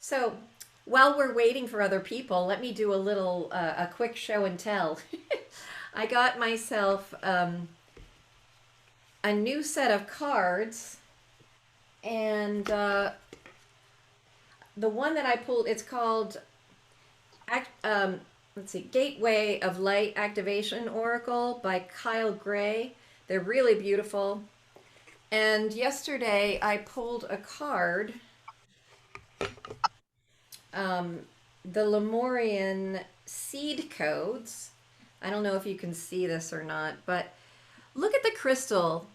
So while we're waiting for other people, let me do a quick show and tell. I got myself a new set of cards, and the one that I pulled, it's called, let's see, Gateway of Light Activation Oracle by Kyle Gray. They're really beautiful. And yesterday I pulled a card, um, the Lemurian Seed Codes. I don't know if you can see this or not, but look at the crystal.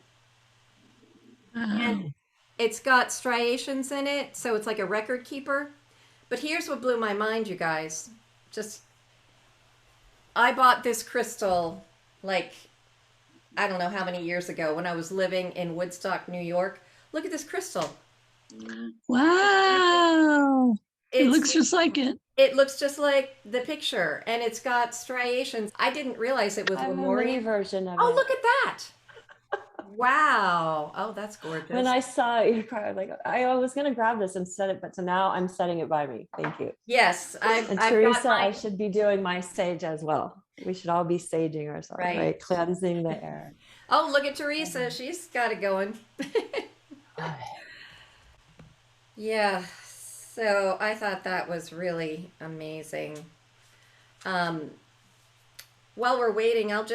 And Oh, it's got striations in it, so it's like a record keeper. But here's what blew my mind, you guys. Just, I bought this crystal like, I don't know how many years ago when I was living in Woodstock, New York. Look at this crystal. wow. It It's looks just like it. it looks just like the picture, and it's got striations. I didn't realize it was I have a mini Lemurian. version of Oh, it. look at that. Wow. Oh, that's When gorgeous. I saw your card, like I was gonna grab this and set it, but so now I'm setting it by me. Thank you. Yes, And I've got Teresa, I mine. should be doing my sage as well. We should all be saging ourselves, Right. right? Cleansing the air. Oh, look at Teresa. She's got it going. Yeah. So I thought that was really amazing. Um, while we're waiting, I'll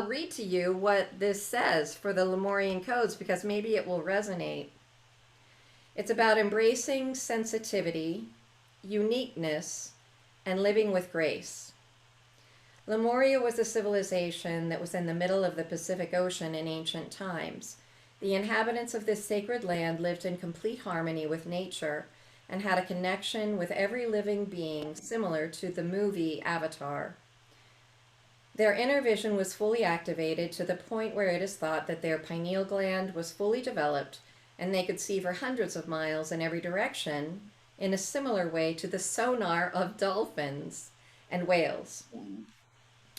read to you what this says for the Lemurian codes because maybe it will resonate. It's about embracing sensitivity, uniqueness, and living with grace. Lemuria was a civilization that was in the middle of the Pacific Ocean in ancient times. The inhabitants of this sacred land lived in complete harmony with nature and had a connection with every living being similar to the movie Avatar. Their inner vision was fully activated to the point where it is thought that their pineal gland was fully developed and they could see for hundreds of miles in every direction in a similar way to the sonar of dolphins and whales.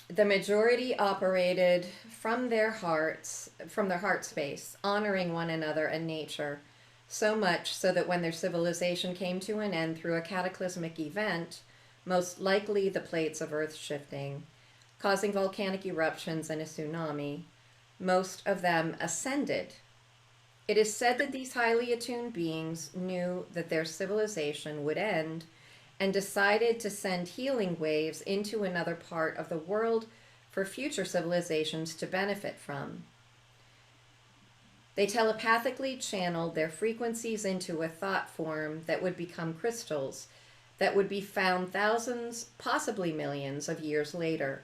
The majority operated from their heart space, honoring one another and nature, so much so that when their civilization came to an end through a cataclysmic event, most likely the plates of Earth shifting, causing volcanic eruptions and a tsunami, most of them ascended. It is said that these highly attuned beings knew that their civilization would end and decided to send healing waves into another part of the world for future civilizations to benefit from. They telepathically channeled their frequencies into a thought form that would become crystals that would be found thousands, possibly millions of years later.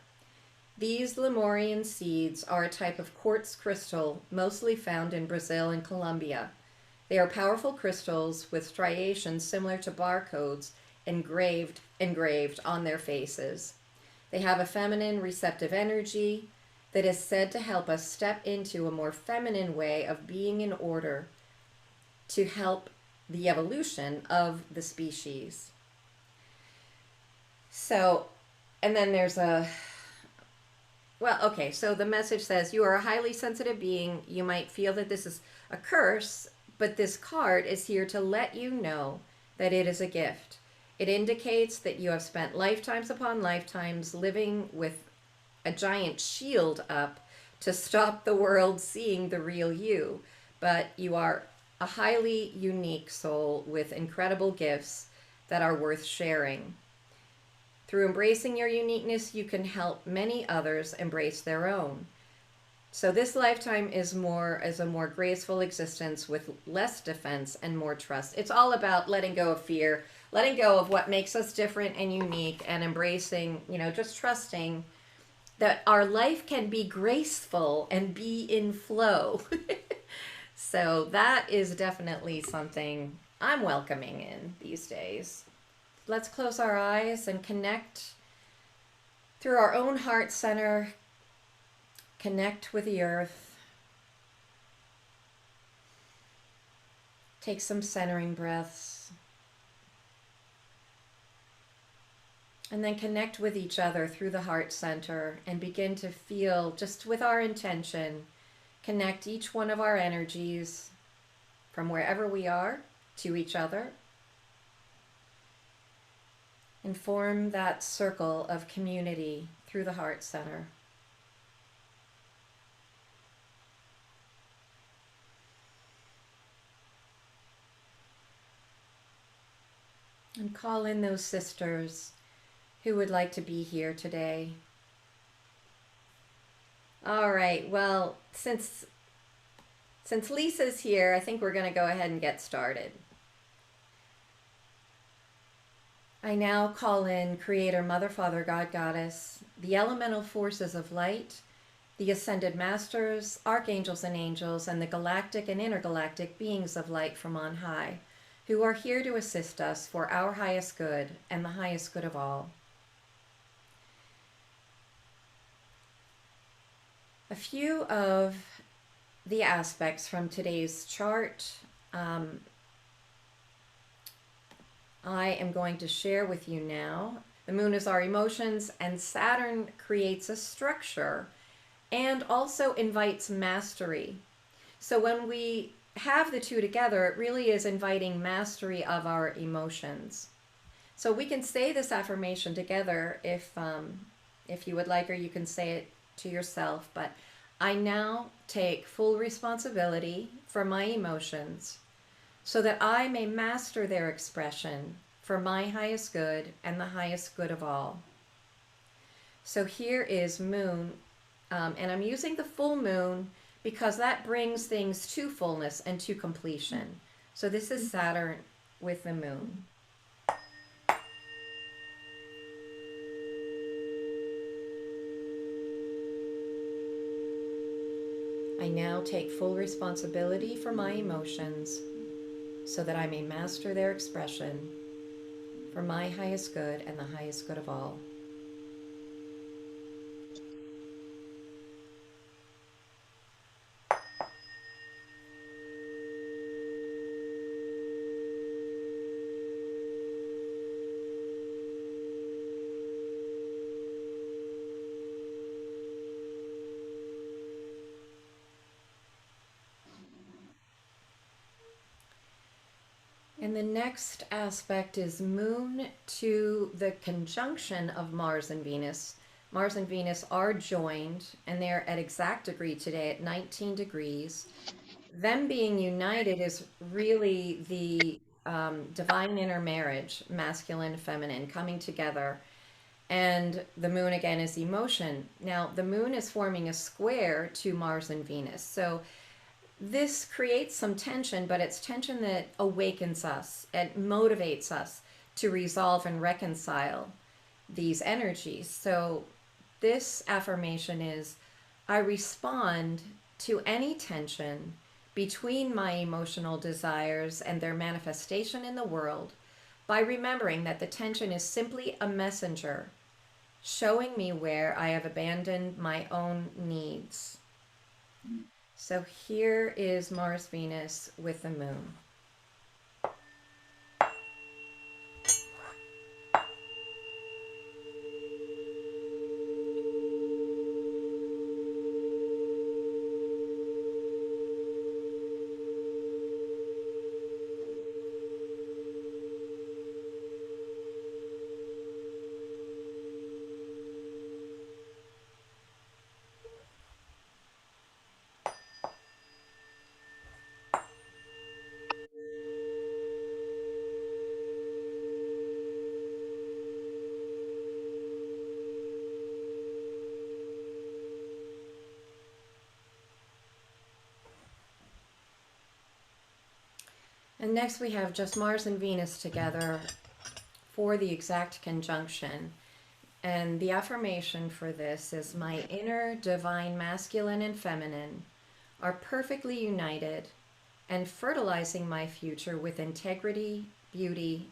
These Lemurian seeds are a type of quartz crystal mostly found in Brazil and Colombia. They are powerful crystals with striations similar to barcodes engraved on their faces. They have a feminine receptive energy that is said to help us step into a more feminine way of being in order to help the evolution of the species. So, and then there's a well, okay, so the message says you are a highly sensitive being. You might feel that this is a curse, but this card is here to let you know that it is a gift. It indicates that you have spent lifetimes upon lifetimes living with a giant shield up to stop the world seeing the real you. But you are a highly unique soul with incredible gifts that are worth sharing. Through embracing your uniqueness, you can help many others embrace their own. So this lifetime is a more graceful existence with less defense and more trust. It's all about letting go of fear, letting go of what makes us different and unique, and embracing, just trusting that our life can be graceful and be in flow. So that is definitely something I'm welcoming in these days. Let's close our eyes and connect through our own heart center, connect with the earth. Take some centering breaths. And then connect with each other through the heart center and begin to feel, just with our intention, connect each one of our energies from wherever we are to each other. and form that circle of community through the heart center. And call in those sisters who would like to be here today. All right, well, since Lisa's here, I think we're going to go ahead and get started. I now call in Creator, Mother, Father, God, Goddess, the elemental forces of light, the ascended masters, archangels and angels, and the galactic and intergalactic beings of light from on high, who are here to assist us for our highest good and the highest good of all. A few of the aspects from today's chart I am going to share with you now. The moon is our emotions, and Saturn creates a structure and also invites mastery. So when we have the two together, it really is inviting mastery of our emotions. So we can say this affirmation together if you would like, or you can say it to yourself. But I now take full responsibility for my emotions so that I may master their expression for my highest good and the highest good of all. So here is moon, and I'm using the full moon because that brings things to fullness and to completion. So this is Saturn with the moon. I now take full responsibility for my emotions so that I may master their expression for my highest good and the highest good of all. And the next aspect is moon to the conjunction of Mars and Venus. Mars and Venus are joined, and they're at exact degree today at 19 degrees. Them being united is really the divine intermarriage, masculine, feminine, coming together. And the moon again is emotion. Now, the moon is forming a square to Mars and Venus. So this creates some tension, but it's tension that awakens us and motivates us to resolve and reconcile these energies. So this affirmation is, I respond to any tension between my emotional desires and their manifestation in the world by remembering that the tension is simply a messenger showing me where I have abandoned my own needs. So here is Mars Venus with the moon. And next we have just Mars and Venus together for the exact conjunction. And the affirmation for this is, my inner divine masculine and feminine are perfectly united and fertilizing my future with integrity, beauty,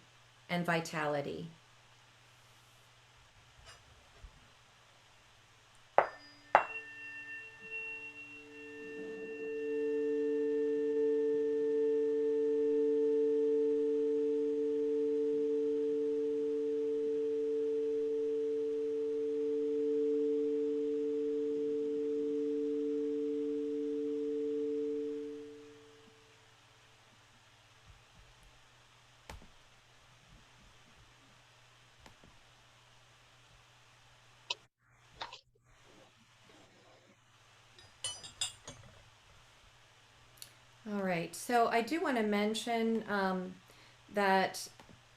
and vitality. right. So I do want to mention that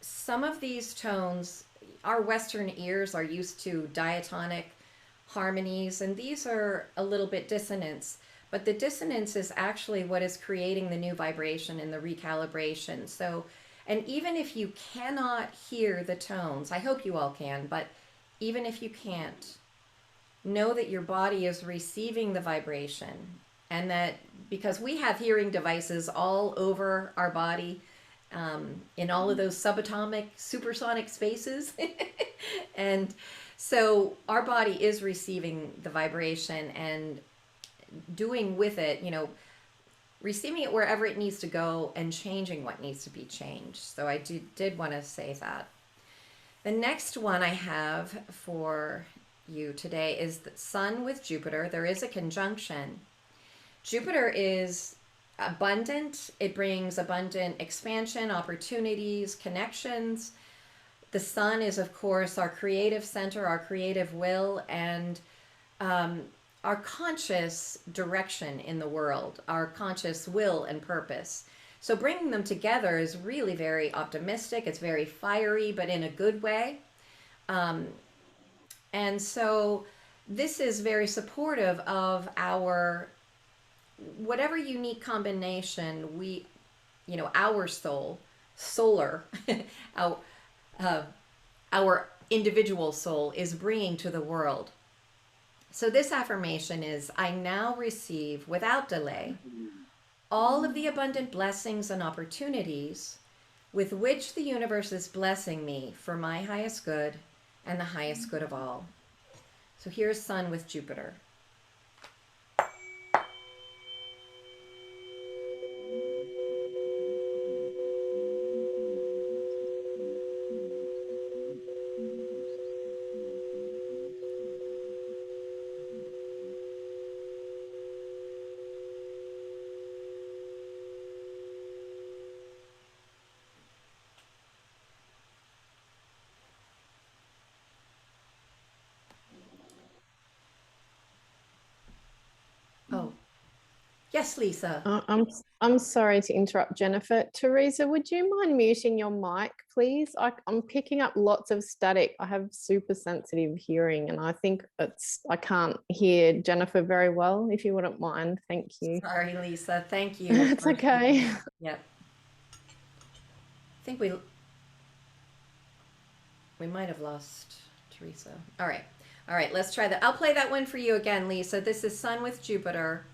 some of these tones, our Western ears are used to diatonic harmonies, and these are a little bit dissonance. But the dissonance is actually what is creating the new vibration and the recalibration. So, and even if you cannot hear the tones, I hope you all can, but even if you can't, know that your body is receiving the vibration, and that because we have hearing devices all over our body, in all of those subatomic supersonic spaces. And so our body is receiving the vibration and doing with it, receiving it wherever it needs to go and changing what needs to be changed. So I did want to say that. The next one I have for you today is the Sun with Jupiter. There is a conjunction. Jupiter is abundant. It brings abundant expansion, opportunities, connections. The Sun is, of course, our creative center, our creative will, and our conscious direction in the world, our conscious will and purpose. So bringing them together is really very optimistic. It's very fiery, but in a good way. And so this is very supportive of our whatever unique combination our solar, our, our individual soul is bringing to the world. So this affirmation is, I now receive without delay all of the abundant blessings and opportunities with which the universe is blessing me for my highest good and the highest good of all. So here's Sun with Jupiter. Oh, yes, Lisa. I'm sorry to interrupt, Jennifer. Teresa, would you mind muting your mic, please? I'm picking up lots of static. I have super sensitive hearing, and I think I can't hear Jennifer very well. If you wouldn't mind, thank you. Sorry, Lisa. Thank you. It's okay. Yep. I think we might have lost Teresa. All right. All right, let's try that. I'll play that one for you again, Lisa. This is Sun with Jupiter.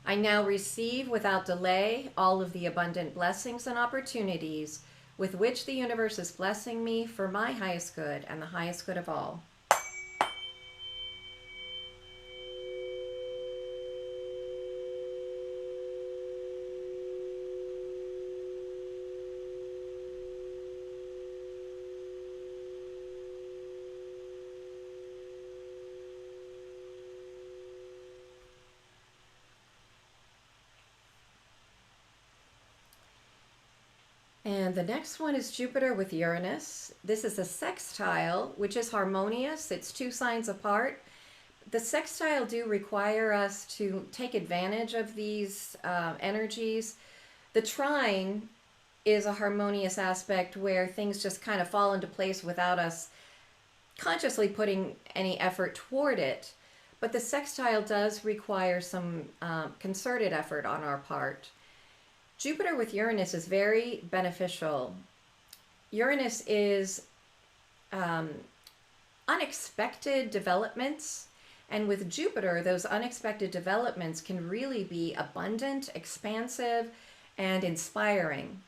I now receive without delay all of the abundant blessings and opportunities with which the universe is blessing me for my highest good and the highest good of all. And the next one is Jupiter with Uranus. This is a sextile, which is harmonious. It's 2 signs apart. The sextile do require us to take advantage of these energies. The trine is a harmonious aspect where things just kind of fall into place without us consciously putting any effort toward it. But the sextile does require some concerted effort on our part. Jupiter with Uranus is very beneficial. Uranus is unexpected developments, and with Jupiter, those unexpected developments can really be abundant, expansive, and inspiring.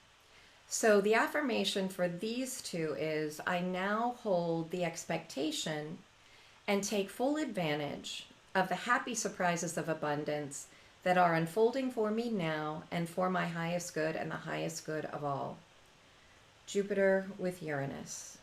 So the affirmation for these two is, I now hold the expectation and take full advantage of the happy surprises of abundance that are unfolding for me now and for my highest good and the highest good of all. Jupiter with Uranus.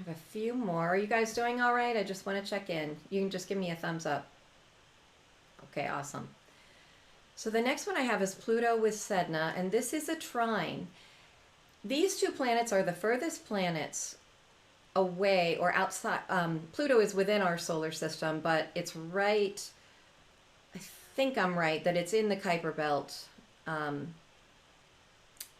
have a few more. Are you guys doing all right? I just want to check in. You can just give me a thumbs up. Okay, awesome. So the next one I have is Pluto with Sedna, and this is a trine. These two planets are the furthest planets away or outside. Pluto is within our solar system, but it's right, I think I'm right, that it's in the Kuiper Belt.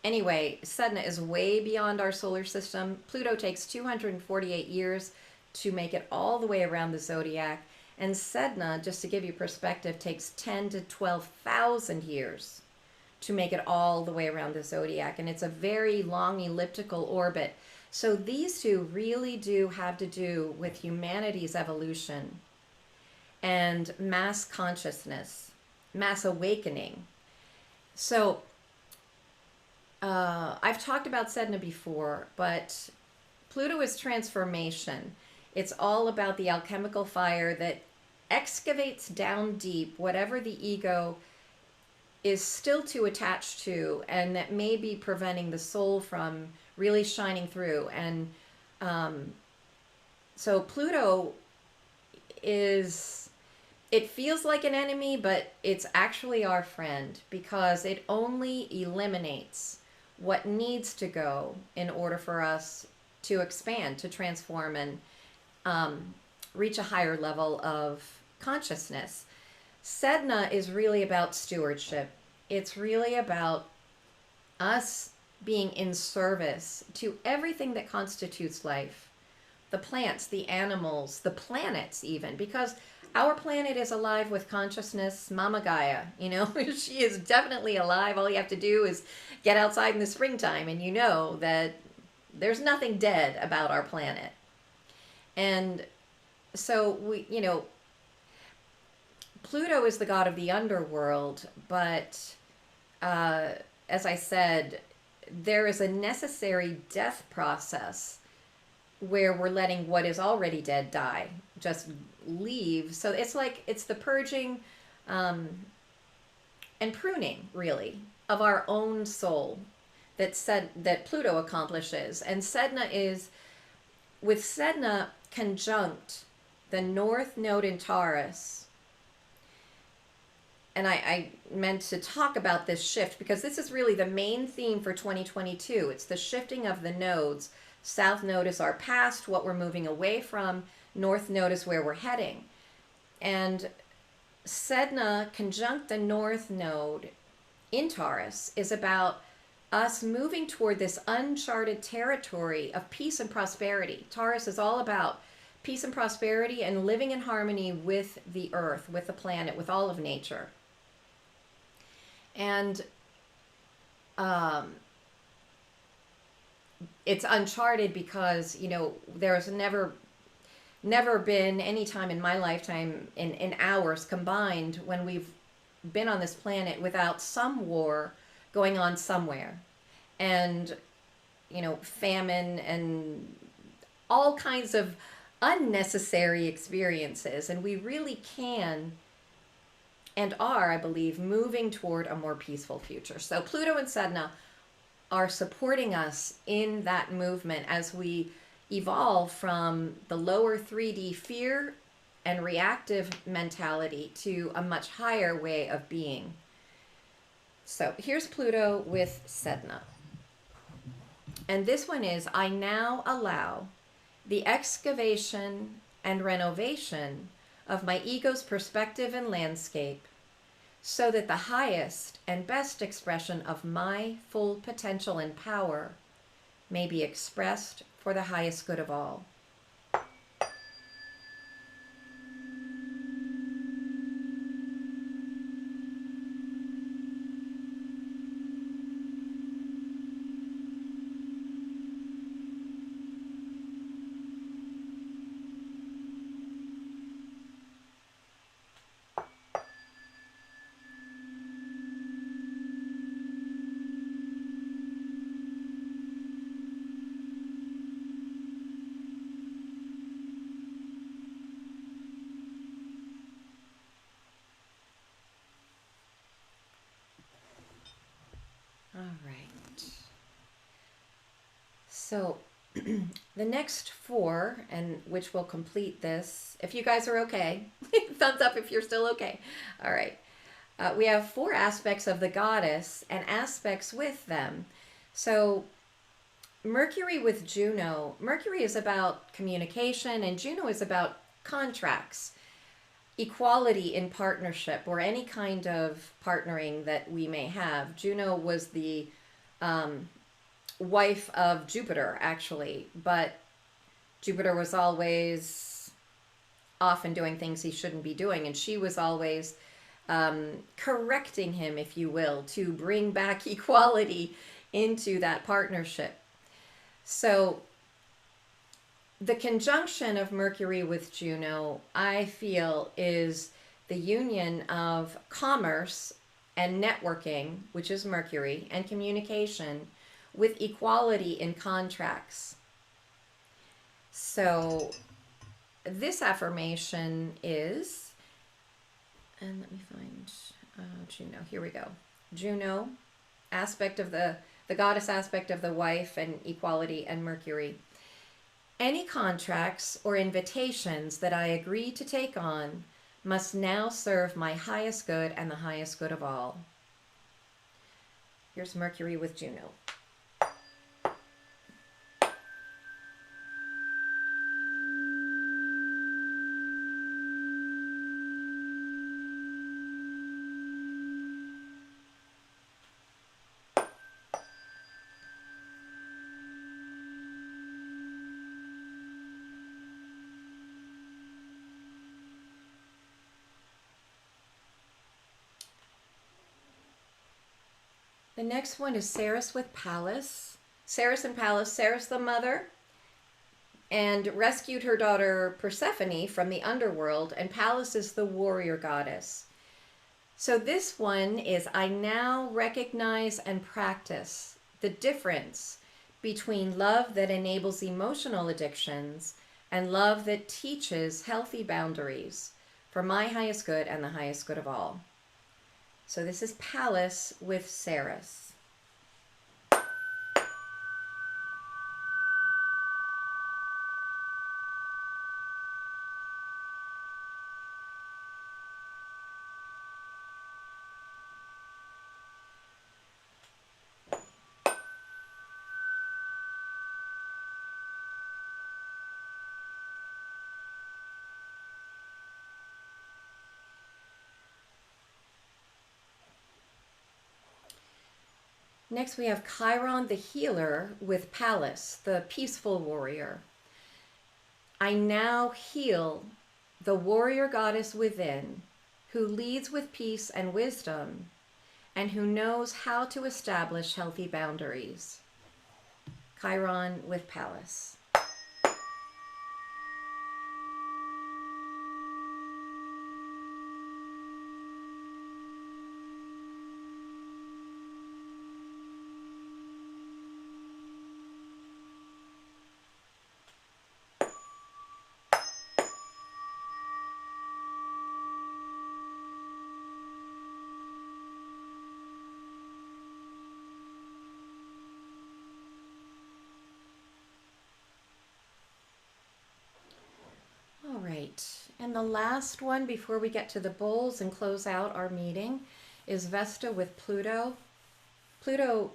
Anyway, Sedna is way beyond our solar system. Pluto takes 248 years to make it all the way around the zodiac. And Sedna, just to give you perspective, takes 10 to 12,000 years to make it all the way around the zodiac. And it's a very long elliptical orbit. So these two really do have to do with humanity's evolution and mass consciousness, mass awakening. So I've talked about Sedna before, but Pluto is transformation. It's all about the alchemical fire that excavates down deep whatever the ego is still too attached to, and that may be preventing the soul from really shining through. And so Pluto is, it feels like an enemy, but it's actually our friend, because it only eliminates what needs to go in order for us to expand, to transform, and reach a higher level of consciousness. Sedna is really about stewardship. It's really about us being in service to everything that constitutes life. The plants, the animals, the planets even, because our planet is alive with consciousness. Mama Gaia, you know, she is definitely alive. All you have to do is get outside in the springtime and you know that there's nothing dead about our planet. And so we, you know, Pluto is the god of the underworld, but as I said, there is a necessary death process where we're letting what is already dead die, just leave. So it's like, it's the purging and pruning, really, of our own soul that Pluto accomplishes. And Sedna is, with Sedna conjunct the North Node in Taurus. And I meant to talk about this shift because this is really the main theme for 2022. It's the shifting of the nodes. South Node is our past, what we're moving away from. North Node is where we're heading. And Sedna conjunct the North Node in Taurus is about us moving toward this uncharted territory of peace and prosperity. Taurus is all about peace and prosperity and living in harmony with the earth, with the planet, with all of nature. And it's uncharted because, you know, there's never been any time in my lifetime, in hours combined, when we've been on this planet without some war going on somewhere. And, you know, famine and all kinds of unnecessary experiences. And we really can and are, I believe, moving toward a more peaceful future. So Pluto and Sedna are supporting us in that movement as we evolve from the lower 3D fear and reactive mentality to a much higher way of being. So here's Pluto with Sedna. And this one is, I now allow the excavation and renovation of my ego's perspective and landscape so that the highest and best expression of my full potential and power may be expressed for the highest good of all. All right. So The next four, and which will complete this, if you guys are okay, thumbs up if you're still okay. All right. We have four aspects of the goddess and aspects with them. So Mercury with Juno. Mercury is about communication, and Juno is about contracts, equality in partnership, or any kind of partnering that we may have. Juno was the wife of Jupiter, actually, but Jupiter was always off and doing things he shouldn't be doing, and she was always correcting him, if you will, to bring back equality into that partnership. So the conjunction of Mercury with Juno, I feel, is the union of commerce and networking, which is Mercury, and communication with equality in contracts. So this affirmation is, and let me find Juno. Here we go. Juno, aspect of the goddess aspect of the wife, and equality and Mercury. Any contracts or invitations that I agree to take on must now serve my highest good and the highest good of all. Here's Mercury with Juno. The next one is Ceres with Pallas. Ceres and Pallas. Ceres the mother, and rescued her daughter Persephone from the underworld, and Pallas is the warrior goddess. So this one is, I now recognize and practice the difference between love that enables emotional addictions and love that teaches healthy boundaries for my highest good and the highest good of all. So this is Pallas with Ceres. Next we have Chiron the healer with Pallas, the peaceful warrior. I now heal the warrior goddess within, who leads with peace and wisdom, and who knows how to establish healthy boundaries. Chiron with Pallas. All right, and the last one before we get to the bulls and close out our meeting is Vesta with Pluto. Pluto,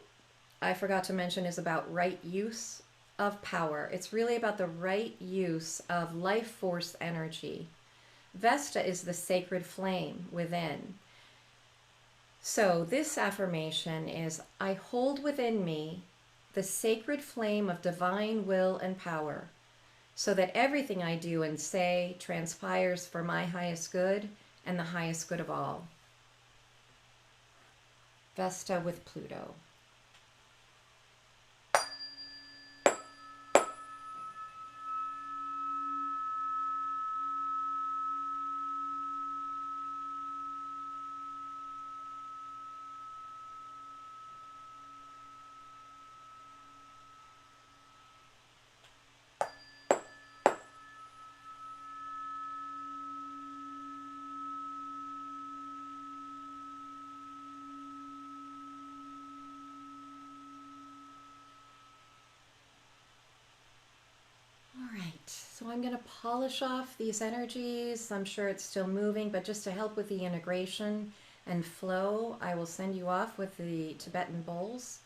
I forgot to mention, is about right use of power. It's really about the right use of life force energy. Vesta is the sacred flame within. So this affirmation is, I hold within me the sacred flame of divine will and power, so that everything I do and say transpires for my highest good and the highest good of all. Vesta with Pluto. I'm going to polish off these energies. I'm sure it's still moving, but just to help with the integration and flow, I will send you off with the Tibetan bowls.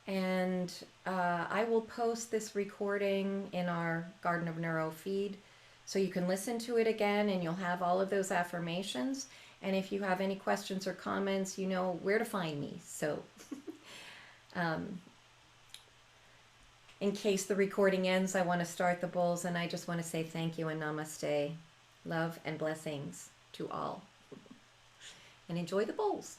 And I will post this recording in our Garden of Neuro feed so you can listen to it again, and you'll have all of those affirmations. And if you have any questions or comments, you know where to find me. So in case the recording ends, I want to start the bowls, and I just want to say thank you and namaste. Love and blessings to all. And enjoy the bowls.